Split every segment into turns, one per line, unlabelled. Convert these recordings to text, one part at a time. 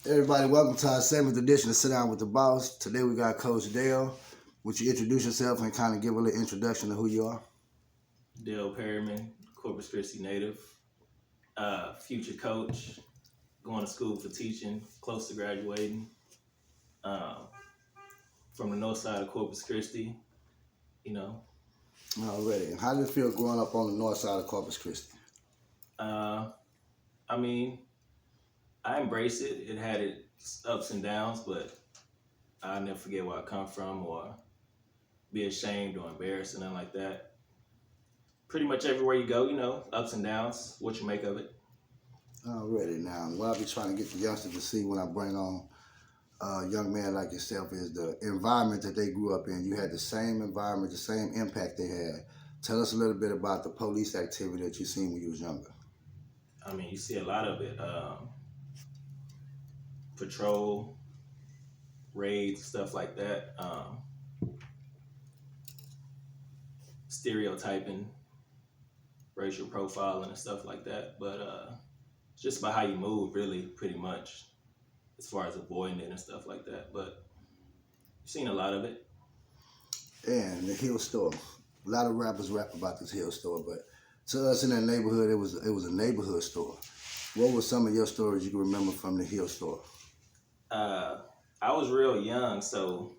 Everybody, welcome to our 7th edition of Sit Down with the Boss. Today we got Coach Dale. Would you introduce yourself and kind of give a little introduction to who you are?
Dale Perryman, Corpus Christi native, future coach, going to school for teaching, close to graduating, um, from the north side of Corpus Christi, you know.
Already. How did it feel growing up on the north side of Corpus Christi?
Uh, I mean, I embrace it. It had its ups and downs, but I'll never forget where I come from or be ashamed or embarrassed or nothing like that. Pretty much everywhere you go, ups and downs, what you make of it.
Already. Now, what I be trying to get the youngsters to see when I bring on a young man like yourself is the environment that they grew up in. You had the same environment, the same impact they had. Tell us a little bit about the police activity that you seen when you was younger.
I mean, you see a lot of it. Patrol, raids, stuff like that. Stereotyping, racial profiling, and stuff like that. But it's just about how you move, really, pretty much, as far as avoiding it and stuff like that. But you've seen a lot of it.
And the Hill Store. A lot of rappers rap about this Hill Store, but to us in that neighborhood, it was a neighborhood store. What were some of your stories you can remember from the Hill Store?
I was real young, so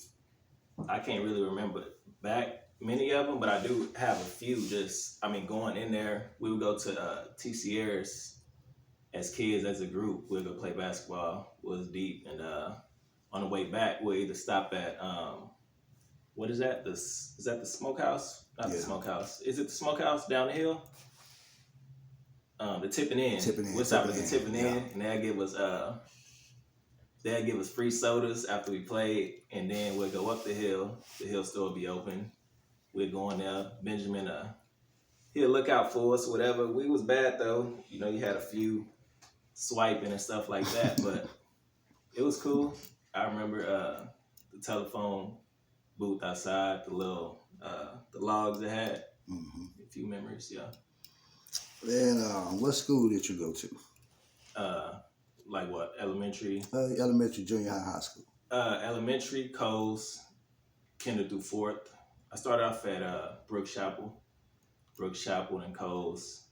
I can't really remember back many of them, but I do have a few. Going in there, we would go to TCRs as kids, as a group. We'd go play basketball. It was deep, and on the way back, we'd either stop at what is that? Is that the smokehouse? Not the smokehouse. Is it the smokehouse down the hill? The Tipping Inn. We'll stop at the Tipping Inn, and they'd give us free sodas after we played, and then we'd go up the hill. The Hill Store would be open. We'd go in there. Benjamin, he'd look out for us, whatever. We was bad though. You had a few swiping and stuff like that, but it was cool. I remember the telephone booth outside, the little the logs it had.
Mm-hmm.
A few memories, yeah.
And what school did you go to?
Like what? Elementary?
Elementary, junior high school.
Elementary, Coles, kinder through 4th. I started off at Brooks Chapel, and Coles,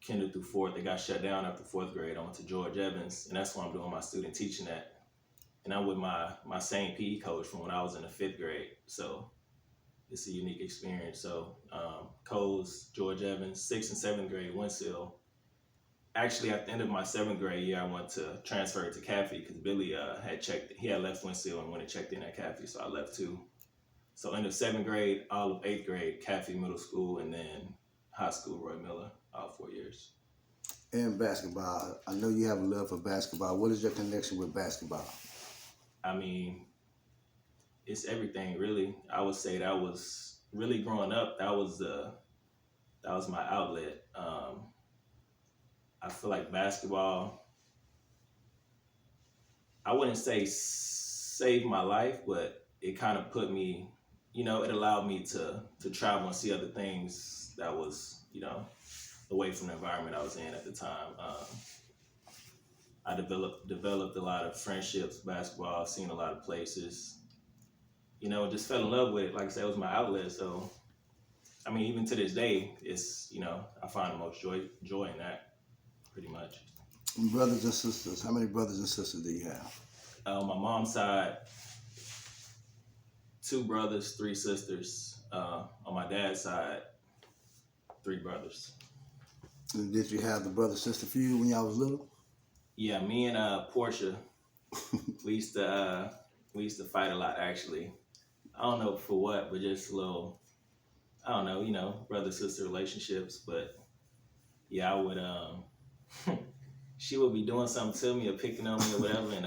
kinder through 4th. They got shut down after 4th grade. I went to George Evans, and that's where I'm doing my student teaching at. And I'm with my same PE coach from when I was in the 5th grade. So it's a unique experience. So Coles, George Evans, 6th and 7th grade, Winsell. Actually, at the end of my 7th grade year, I went to transfer to Caffey because Billy he had left Winsell and went and checked in at Caffey, so I left too. So end of 7th grade, all of 8th grade, Caffey Middle School, and then high school, Roy Miller, all 4 years.
And basketball. I know you have a love for basketball. What is your connection with basketball?
I mean, it's everything, really. I would say that was really growing up. That was my outlet. I feel like basketball, I wouldn't say saved my life, but it kind of put me, it allowed me to travel and see other things that was, away from the environment I was in at the time. I developed a lot of friendships, basketball, seen a lot of places, just fell in love with it. Like I said, it was my outlet. So, even to this day, it's, I find the most joy in that. Pretty much.
And brothers and sisters, how many brothers and sisters do you have?
On my mom's side, 2 brothers, 3 sisters. On my dad's side, 3 brothers.
And did you have the brother-sister feud when y'all was little?
Yeah, me and Portia, we used to fight a lot, actually. I don't know for what, but just a little, I don't know, brother-sister relationships. But yeah, I would she would be doing something to me or picking on me or whatever, and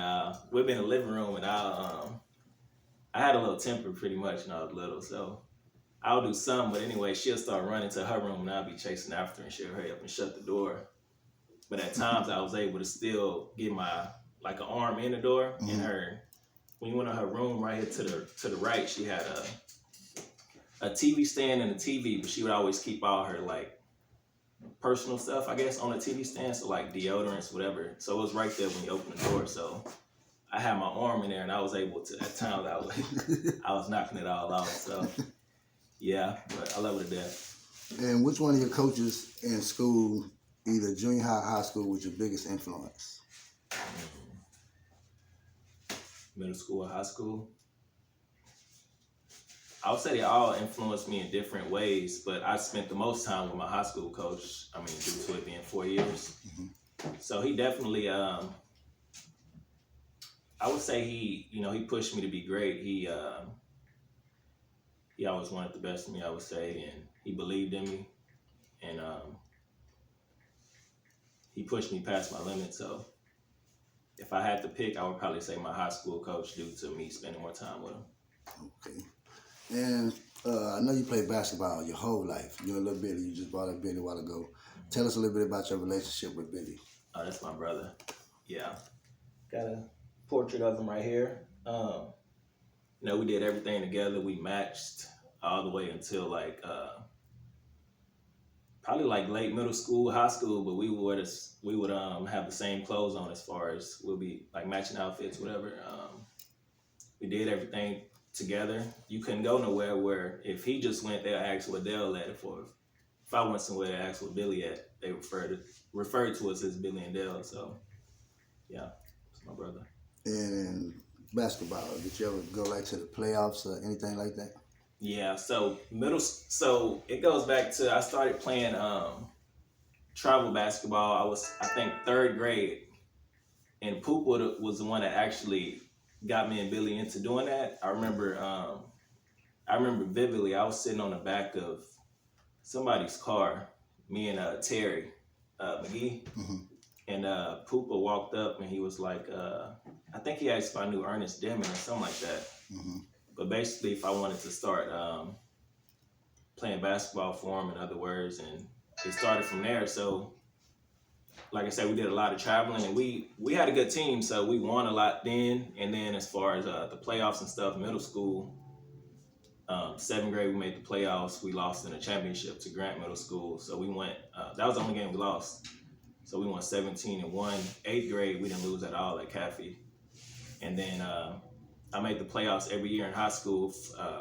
we'd be in the living room, and I had a little temper pretty much when I was little, so I'll do something, but anyway, she'll start running to her room, and I'll be chasing after her, and she'll hurry up and shut the door. But at times, I was able to still get an arm in the door, and when you went in her room right here to the right, she had a TV stand and a TV, but she would always keep all her personal stuff, I guess, on the TV stand. So like deodorants, whatever. So it was right there when you open the door. So I had my arm in there, and I was able to. At times, I was knocking it all out. So yeah, but I love it to death.
And which one of your coaches in school, either junior high, high school, was your biggest influence?
Middle school or high school? I would say they all influenced me in different ways, but I spent the most time with my high school coach. I mean, due to it being 4 years. So he definitely, I would say he pushed me to be great. He always wanted the best of me, I would say, and he believed in me, and he pushed me past my limits. So if I had to pick, I would probably say my high school coach due to me spending more time with him.
Okay. And I know you played basketball your whole life. You're a little Billy. You just brought up Billy a while ago. Tell us a little bit about your relationship with Billy.
Oh, that's my brother. Yeah. Got a portrait of him right here. We did everything together. We matched all the way until probably like late middle school, high school, but we would have the same clothes on as far as we'll be like matching outfits, whatever. We did everything together. You couldn't go nowhere where if he just went, they'll ask where Dale at. If I went somewhere, they asked where Billy at. They referred to us as Billy and Dale. So yeah, it's my brother.
And in basketball, did you ever go like to the playoffs or anything like that?
Yeah, so it goes back to I started playing travel basketball. I was, I think, third grade, and Poopa was the one that actually got me and Billy into doing that. I remember vividly. I was sitting on the back of somebody's car, me and Terry McGee, and Poopa walked up and he was like, I think he asked if I knew Ernest Deming or something like that. But basically, if I wanted to start playing basketball for him, in other words, and it started from there. So, like I said, we did a lot of traveling, and we had a good team, so we won a lot then. And then as far as the playoffs and stuff, middle school, 7th grade, we made the playoffs. We lost in the championship to Grant Middle School, so we went. That was the only game we lost. So we won 17-1. 8th grade, we didn't lose at all at Caffey. And then I made the playoffs every year in high school.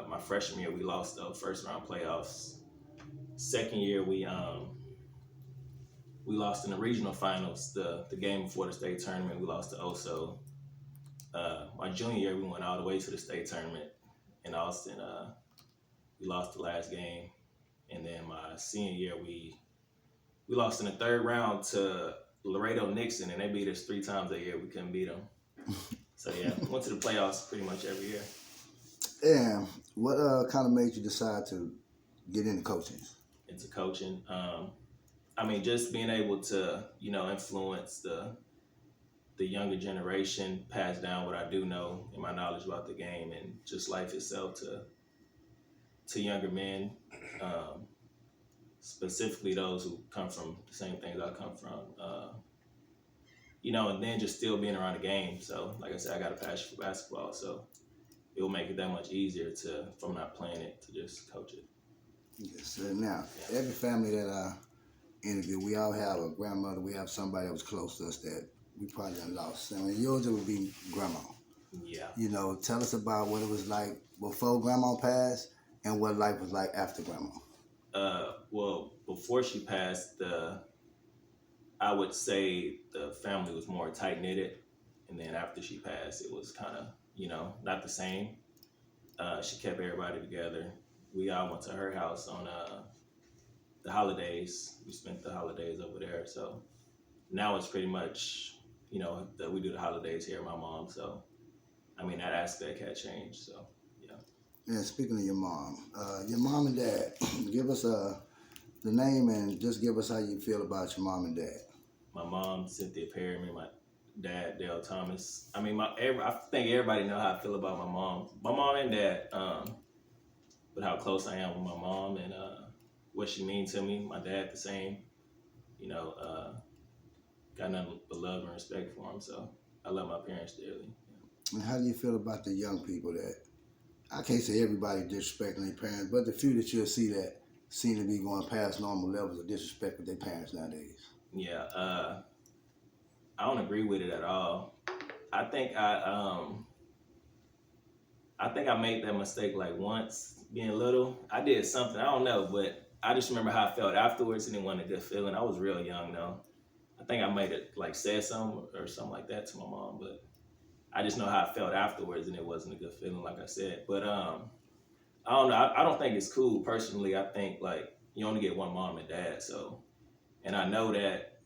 My freshman year, we lost the first round playoffs. Second year, we lost in the regional finals. The game before the state tournament, we lost to Oso. My junior year, we went all the way to the state tournament in Austin. We lost the last game. And then my senior year, we lost in the third round to Laredo Nixon, and they beat us 3 times that year. We couldn't beat them. So yeah, went to the playoffs pretty much every year.
And what kind of made you decide to get into coaching?
Into coaching, I mean, just being able to, influence the younger generation, pass down what I do know and my knowledge about the game and just life itself to younger men, specifically those who come from the same things I come from. And then just still being around the game. So, like I said, I got a passion for basketball, so it will make it that much easier if I'm not playing it, to just coach it.
Yes. Now, every family that I interview, we all have a grandmother. We have somebody that was close to us that we probably done lost. I mean, yours would be grandma.
Yeah.
Tell us about what it was like before grandma passed and what life was like after grandma.
Well, before she passed, I would say the family was more tight-knitted, and then after she passed, it was kind of, not the same. She kept everybody together. We all went to her house on the holidays. We spent the holidays over there, so now it's pretty much, that we do the holidays here at my mom, so, I mean, that aspect had changed, so, yeah.
Yeah, speaking of your mom and dad, give us the name and just give us how you feel about your mom and dad.
My mom, Cynthia Perryman, my dad, Dale Thomas. I mean, I think everybody know how I feel about my mom and dad, but how close I am with my mom and what she means to me. My dad, the same. Got nothing but love and respect for him, so I love my parents dearly.
And how do you feel about the young people that, I can't say everybody disrespecting their parents, but the few that you'll see that seem to be going past normal levels of disrespect with their parents nowadays.
Yeah, I don't agree with it at all. I think I made that mistake like once being little. I did something, I don't know, but I just remember how I felt afterwards and it wasn't a good feeling. I was real young though. I think I might have like said something or something like that to my mom, but I just know how I felt afterwards and it wasn't a good feeling, like I said. But I don't know. I don't think it's cool personally. I think like you only get one mom and dad, so and I know that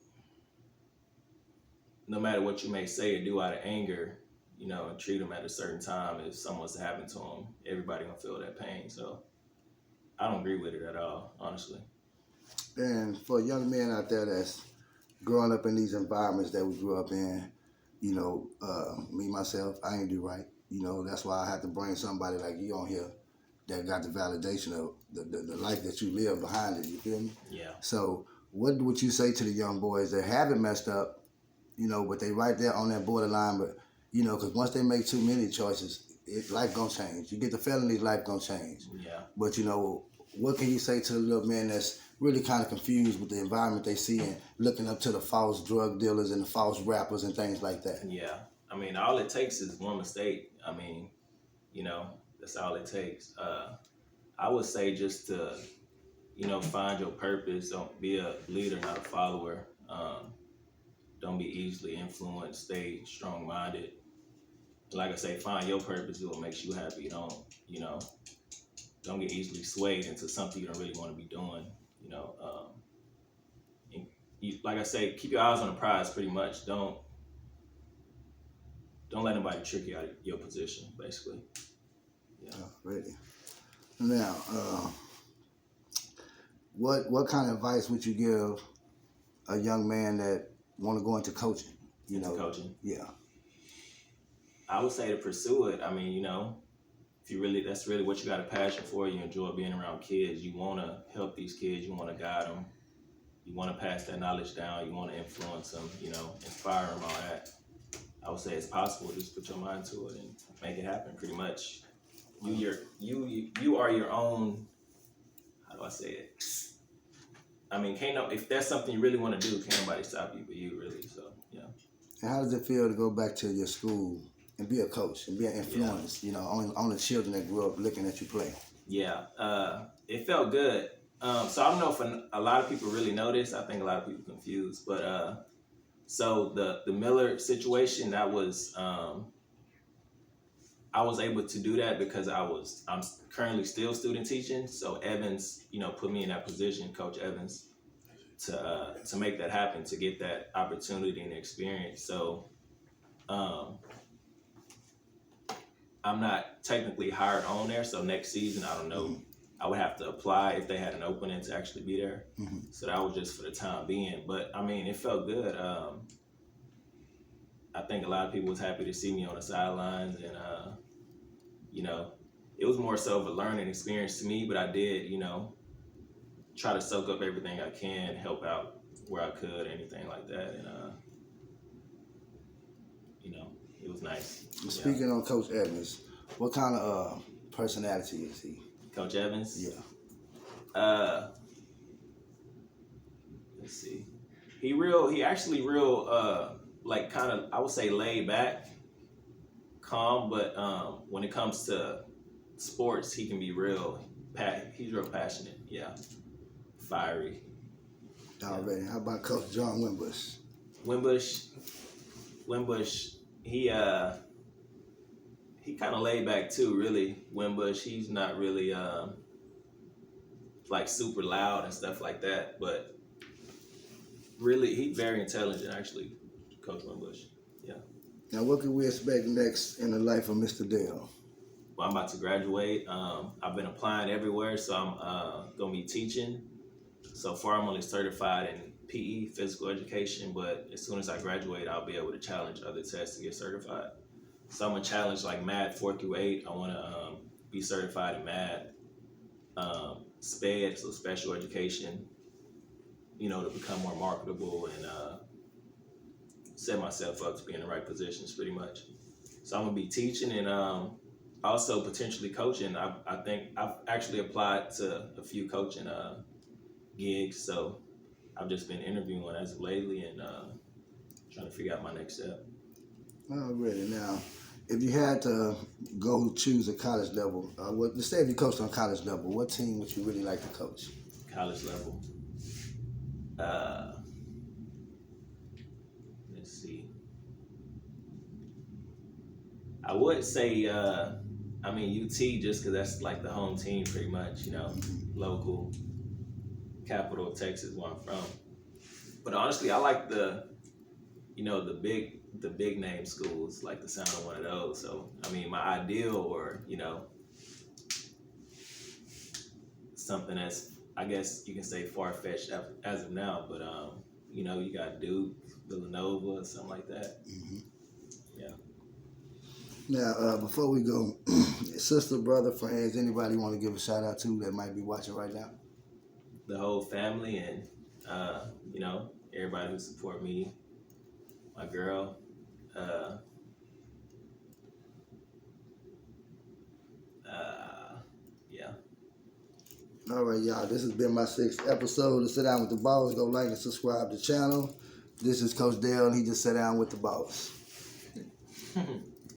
no matter what you may say or do out of anger, and treat them at a certain time, if something's to happen to them, everybody gonna feel that pain. So I don't agree with it at all, honestly.
And for young men out there that's growing up in these environments that we grew up in, me myself, I ain't do right. That's why I have to bring somebody like you on here that got the validation of the life that you live behind it. You feel me?
Yeah.
So what would you say to the young boys that haven't messed up, but they right there on that borderline, but because once they make too many choices, life gonna change. You get the felonies, life gonna change.
Yeah.
But what can you say to the little man that's really kind of confused with the environment they see and looking up to the false drug dealers and the false rappers and things like that?
Yeah. I mean, all it takes is one mistake. I mean, that's all it takes. I would say just to, find your purpose. Don't be a leader, not a follower. Don't be easily influenced. Stay strong-minded. Like I say, find your purpose. Do what makes you happy. Don't get easily swayed into something you don't really want to be doing. And like I say, keep your eyes on the prize. Pretty much. Don't let anybody trick you out of your position. Basically. Yeah.
Ready. Now, what kind of advice would you give a young man that want to go into coaching?
Coaching.
Yeah.
I would say to pursue it. I mean, if that's really what you got a passion for. You enjoy being around kids. You want to help these kids. You want to guide them. You want to pass that knowledge down. You want to influence them. Inspire them. All that. I would say it's possible. Just put your mind to it and make it happen. Pretty much. You are your own. How do I say it? I mean, if that's something you really want to do, can't nobody stop you but you, really. So yeah.
And how does it feel to go back to your school and be a coach and be an influence?
Yeah.
On the children that grew up looking at you play.
Yeah, it felt good. So I don't know if a lot of people really know this. I think a lot of people confused. But so the Miller situation, that was I was able to do that because I'm currently still student teaching. So Evans, put me in that position, Coach Evans, to make that happen, to get that opportunity and experience. So I'm not technically hired on there. So next season, I don't know. Mm-hmm. I would have to apply if they had an opening to actually be there. Mm-hmm. So that was just for the time being. But I mean, it felt good. I think a lot of people was happy to see me on the sidelines, and it was more so of a learning experience to me. But I did, try to soak up everything I can, help out where I could, anything like that, and it was nice.
Speaking on Coach Evans, what kind of personality is he?
Coach Evans?
Yeah.
Let's see. He actually real like kind of, I would say, laid back, calm, but when it comes to sports, he can be he's real passionate. Yeah. Fiery.
Already. How about Coach John Wimbush?
Wimbush, he kind of laid back too, really. Wimbush, he's not really like super loud and stuff like that, but really, he's very intelligent, actually, Coach Wimbush. Yeah.
Now, what can we expect next in the life of Mr. Dale?
Well, I'm about to graduate. I've been applying everywhere, so I'm going to be teaching. So far, I'm only certified in PE, physical education, but as soon as I graduate, I'll be able to challenge other tests to get certified. So I'm going to challenge like math 4 through 8. I want to be certified in math, SPED, so special education, to become more marketable and set myself up to be in the right positions pretty much. So I'm going to be teaching, and also potentially coaching. I think I've actually applied to a few coaching gigs, so I've just been interviewing as of lately and trying to figure out my next step.
Already now, if you had to go choose a college level, let's say if you coached on college level, what team would you really like to coach?
College level. Let's see. I would say, UT just because that's like the home team pretty much, local capital of Texas where I'm from. But honestly, I like the big name schools, like the sound of one of those. So, my ideal or, something that's, I guess you can say far-fetched as of now, but, you got Duke, Villanova, something like that.
Mm-hmm.
Yeah.
Now, before we go, sister, brother, friends, anybody want to give a shout out to that might be watching right now?
The whole family and, everybody who support me, my girl. Yeah.
All right, y'all. This has been my 6th episode of Sit Down with the Boss. Go like and subscribe to the channel. This is Coach Dale, and he just sat down with the boss.